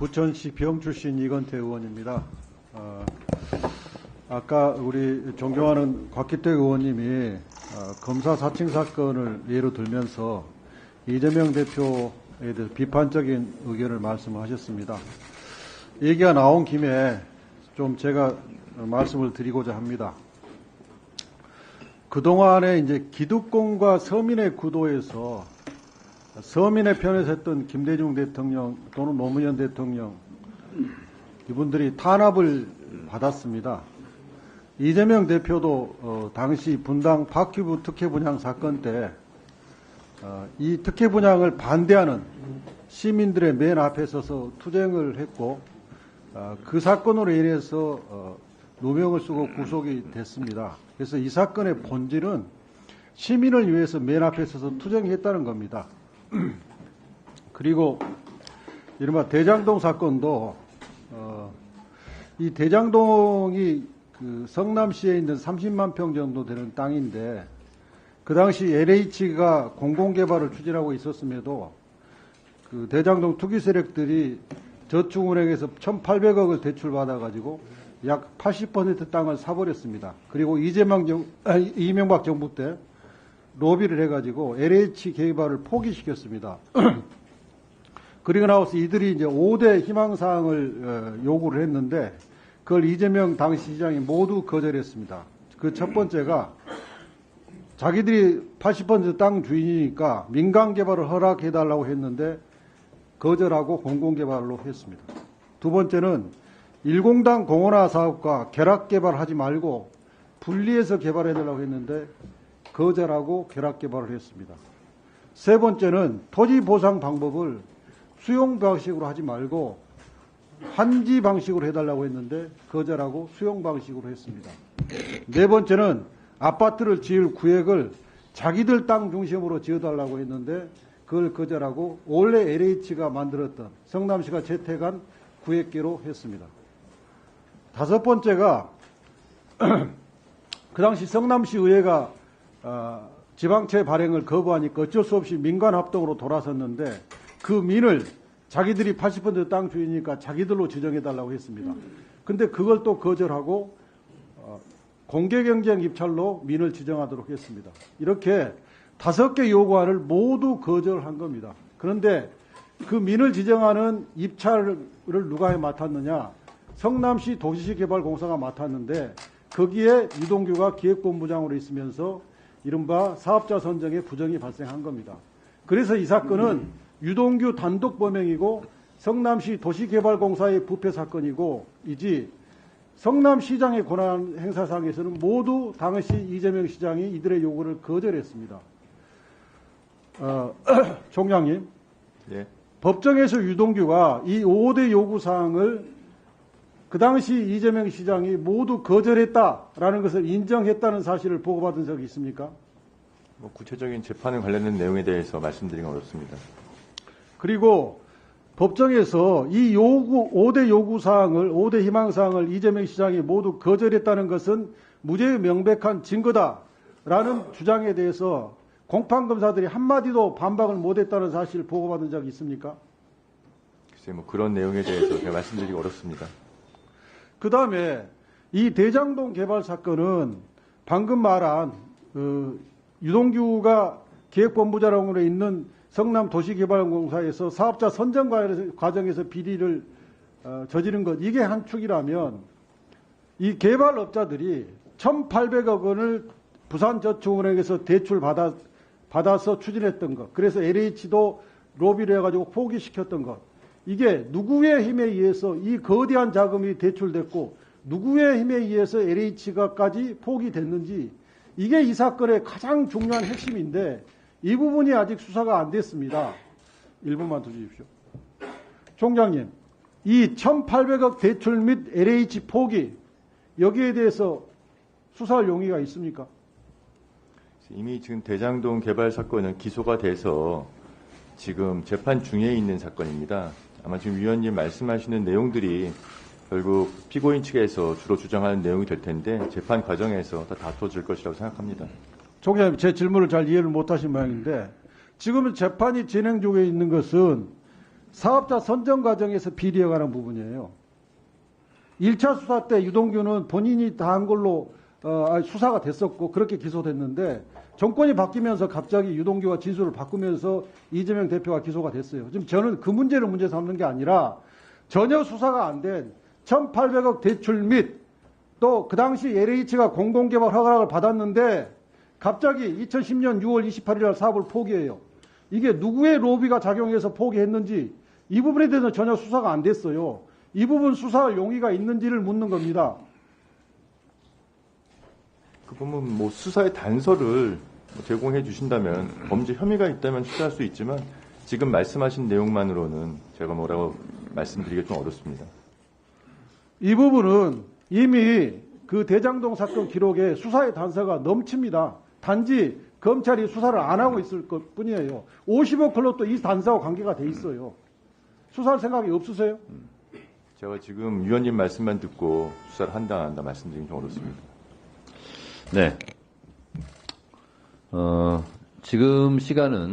부천시 병 출신 이건태 의원입니다. 아까 우리 존경하는 곽기태 의원님이 검사 사칭 사건을 예로 들면서 이재명 대표에 대해서 비판적인 의견을 말씀하셨습니다. 얘기가 나온 김에 좀 제가 말씀을 드리고자 합니다. 그동안에 이제 기득권과 서민의 구도에서 서민의 편에서 했던 김대중 대통령 또는 노무현 대통령 이분들이 탄압을 받았습니다. 이재명 대표도 당시 분당 바퀴부 특혜 분양 사건 때 이 특혜 분양을 반대하는 시민들의 맨 앞에 서서 투쟁을 했고 그 사건으로 인해서 누명을 쓰고 구속이 됐습니다. 그래서 이 사건의 본질은 시민을 위해서 맨 앞에 서서 투쟁했다는 겁니다. 그리고 이른바 대장동 사건도 이 대장동이 그 성남시에 있는 30만 평 정도 되는 땅인데 그 당시 LH가 공공개발을 추진하고 있었음에도 그 대장동 투기 세력들이 저축은행에서 1,800억을 대출받아가지고 약 80% 땅을 사버렸습니다. 그리고 이명박 정부 때 로비를 해가지고 LH 개발을 포기시켰습니다. 그리고 나서 이들이 이제 5대 희망사항을 요구를 했는데 그걸 이재명 당시 시장이 모두 거절했습니다. 그 첫 번째가 자기들이 80% 땅 주인이니까 민간 개발을 허락해달라고 했는데 거절하고 공공개발로 했습니다. 두 번째는 일공당 공원화 사업과 결합 개발하지 말고 분리해서 개발해달라고 했는데 거절하고 결합 개발을 했습니다. 세 번째는 토지 보상 방법을 수용 방식으로 하지 말고 환지 방식으로 해달라고 했는데 거절하고 수용 방식으로 했습니다. 네 번째는 아파트를 지을 구획을 자기들 땅 중심으로 지어달라고 했는데 그걸 거절하고 원래 LH가 만들었던 성남시가 채택한 구획계로 했습니다. 다섯 번째가 그 당시 성남시 의회가 지방채 발행을 거부하니까 어쩔 수 없이 민간합동으로 돌아섰는데 그 민을 자기들이 80% 땅 주인이니까 자기들로 지정해달라고 했습니다. 근데 그걸 또 거절하고 공개경쟁 입찰로 민을 지정하도록 했습니다. 이렇게 5개 요구안을 모두 거절한 겁니다. 그런데 그 민을 지정하는 입찰을 누가 맡았느냐? 성남시 도시개발공사가 맡았는데 거기에 유동규가 기획본부장으로 있으면서 이른바 사업자 선정에 부정이 발생한 겁니다. 그래서 이 사건은 유동규 단독 범행이고 성남시 도시개발공사의 부패 사건이고 이지 성남시장의 권한 행사상에서는 모두 당시 이재명 시장이 이들의 요구를 거절했습니다. 총장님, 예. 법정에서 유동규가 이 5대 요구사항을 그 당시 이재명 시장이 모두 거절했다라는 것을 인정했다는 사실을 보고받은 적이 있습니까? 구체적인 재판에 관련된 내용에 대해서 말씀드리긴 어렵습니다. 그리고 법정에서 이 5대 요구사항을, 5대 희망사항을 이재명 시장이 모두 거절했다는 것은 무죄의 명백한 증거다라는 주장에 대해서 공판검사들이 한마디도 반박을 못했다는 사실을 보고받은 적이 있습니까? 글쎄, 그런 내용에 대해서 제가 말씀드리기 어렵습니다. 그 다음에 이 대장동 개발 사건은 방금 말한 유동규가 기획본부장으로 있는 성남도시개발공사에서 사업자 선정 과정에서 비리를 저지른 것, 이게 한 축이라면 이 개발업자들이 1,800억 원을 부산저축은행에서 대출 받아서 추진했던 것, 그래서 LH도 로비를 해가지고 포기시켰던 것, 이게 누구의 힘에 의해서 이 거대한 자금이 대출됐고 누구의 힘에 의해서 LH가까지 포기됐는지, 이게 이 사건의 가장 중요한 핵심인데 이 부분이 아직 수사가 안 됐습니다. 1분만 더 주십시오. 총장님, 이 1,800억 대출 및 LH 포기, 여기에 대해서 수사할 용의가 있습니까? 이미 지금 대장동 개발 사건은 기소가 돼서 지금 재판 중에 있는 사건입니다. 아마 지금 위원님 말씀하시는 내용들이 결국 피고인 측에서 주로 주장하는 내용이 될 텐데 재판 과정에서 다 다퉈질 것이라고 생각합니다. 총장님, 제 질문을 잘 이해를 못하신 모양인데 지금 재판이 진행 중에 있는 것은 사업자 선정 과정에서 비리에 관한 부분이에요. 1차 수사 때 유동규는 본인이 다 한 걸로 수사가 됐었고 그렇게 기소됐는데 정권이 바뀌면서 갑자기 유동규가 진술을 바꾸면서 이재명 대표가 기소가 됐어요. 지금 저는 그 문제를 문제 삼는 게 아니라 전혀 수사가 안 된 1,800억 대출 및 또 그 당시 LH가 공공개발 허가를 받았는데 갑자기 2010년 6월 28일 날 사업을 포기해요. 이게 누구의 로비가 작용해서 포기했는지 이 부분에 대해서는 전혀 수사가 안 됐어요. 이 부분 수사할 용의가 있는지를 묻는 겁니다. 그 부분 뭐 수사의 단서를 제공해 주신다면 범죄 혐의가 있다면 수사할 수 있지만 지금 말씀하신 내용만으로는 제가 뭐라고 말씀드리기 좀 어렵습니다. 이 부분은 이미 그 대장동 사건 기록에 수사의 단서가 넘칩니다. 단지 검찰이 수사를 안 하고 있을 것 뿐이에요. 50억 클럽도 이 단서와 관계가 돼 있어요. 수사할 생각이 없으세요? 제가 지금 위원님 말씀만 듣고 수사를 한다 안 한다 말씀드리기 좀 어렵습니다. 네. 지금 시간은